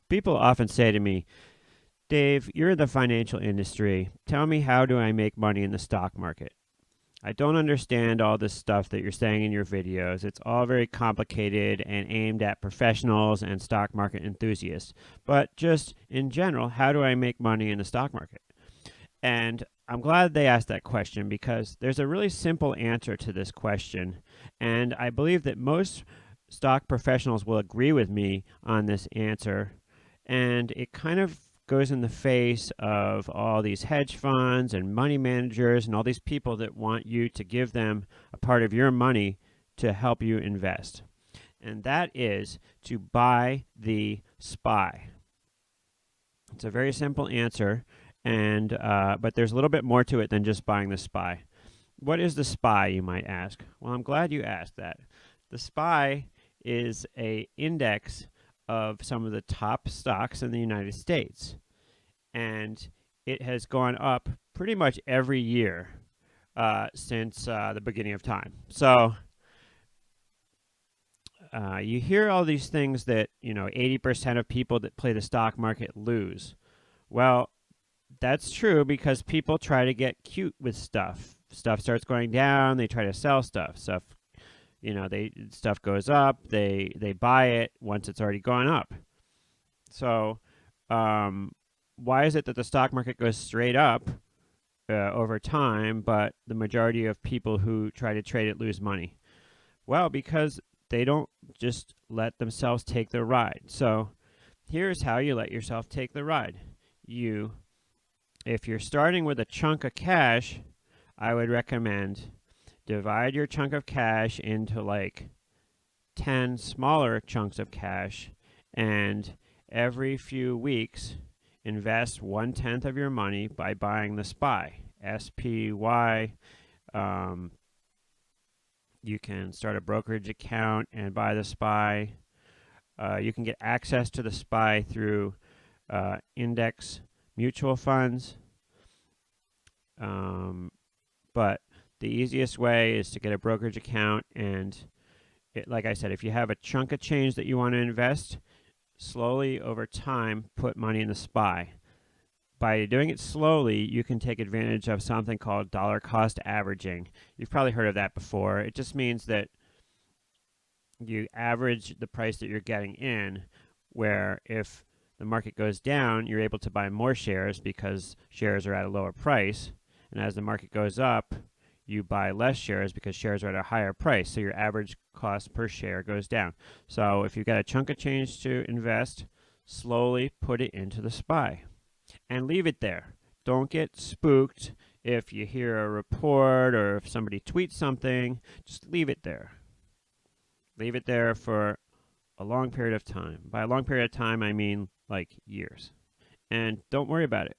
People often say to me, Dave, you're in the financial industry. Tell me, how do I make money in the stock market? I don't understand all this stuff that you're saying in your videos. It's all very complicated and aimed at professionals and stock market enthusiasts. But just in general, how do I make money in the stock market? And I'm glad they asked that question because there's a really simple answer to this question. And I believe that most stock professionals will agree with me on this answer. And it kind of goes in the face of all these hedge funds and money managers and all these people that want you to give them a part of your money to help you invest. And that is to buy the SPY. It's a very simple answer, and but there's a little bit more to it than just buying the SPY. What is the SPY, you might ask? Well, I'm glad you asked that. The SPY is an index of some of the top stocks in the United States. And it has gone up pretty much every year since the beginning of time. So you hear all these things that, 80% of people that play the stock market lose. Well, that's true because people try to get cute with stuff. Stuff starts going down, they try to sell stuff. Stuff goes up, they buy it once it's already gone up. So why is it that the stock market goes straight up over time, but the majority of people who try to trade it lose money? Well, because they don't just let themselves take the ride. So here's how you let yourself take the ride. If you're starting with a chunk of cash, I would recommend divide your chunk of cash into like 10 smaller chunks of cash, and every few weeks invest 1/10 of your money by buying the SPY, SPY. You can start a brokerage account and buy the SPY. You can get access to the SPY through index mutual funds. But the easiest way is to get a brokerage account, and like I said, if you have a chunk of change that you want to invest, slowly over time put money in the SPY. By doing it slowly, you can take advantage of something called dollar cost averaging. You've probably heard of that before. It just means that you average the price that you're getting in, where if the market goes down, you're able to buy more shares because shares are at a lower price. And as the market goes up, you buy less shares because shares are at a higher price. So your average cost per share goes down. So if you've got a chunk of change to invest, slowly put it into the SPY and leave it there. Don't get spooked if you hear a report or if somebody tweets something. Just leave it there. Leave it there for a long period of time. By a long period of time, I mean like years. And don't worry about it.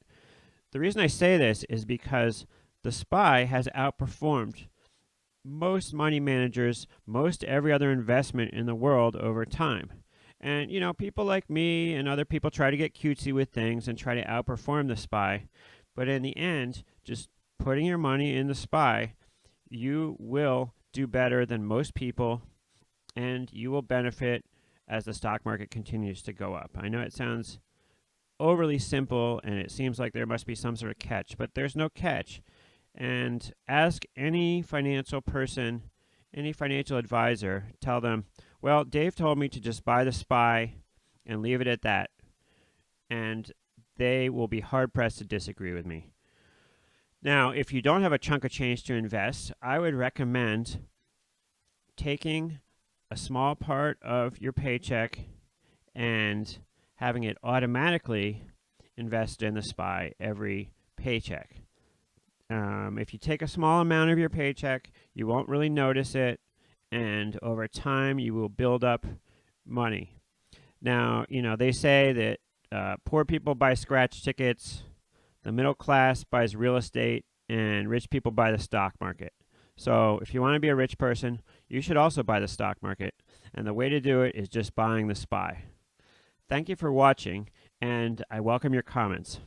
The reason I say this is because the SPY has outperformed most money managers, most every other investment in the world over time. And, people like me and other people try to get cutesy with things and try to outperform the SPY. But in the end, just putting your money in the SPY, you will do better than most people, and you will benefit as the stock market continues to go up. I know it sounds overly simple, and it seems like there must be some sort of catch, but there's no catch. And ask any financial person, any financial advisor, tell them, well, Dave told me to just buy the SPY and leave it at that. And they will be hard-pressed to disagree with me. Now, if you don't have a chunk of change to invest, I would recommend taking a small part of your paycheck and having it automatically invest in the SPY every paycheck. If you take a small amount of your paycheck, you won't really notice it, and over time you will build up money. Now, they say that poor people buy scratch tickets, the middle class buys real estate, and rich people buy the stock market. So if you want to be a rich person, you should also buy the stock market, and the way to do it is just buying the SPY. Thank you for watching, and I welcome your comments.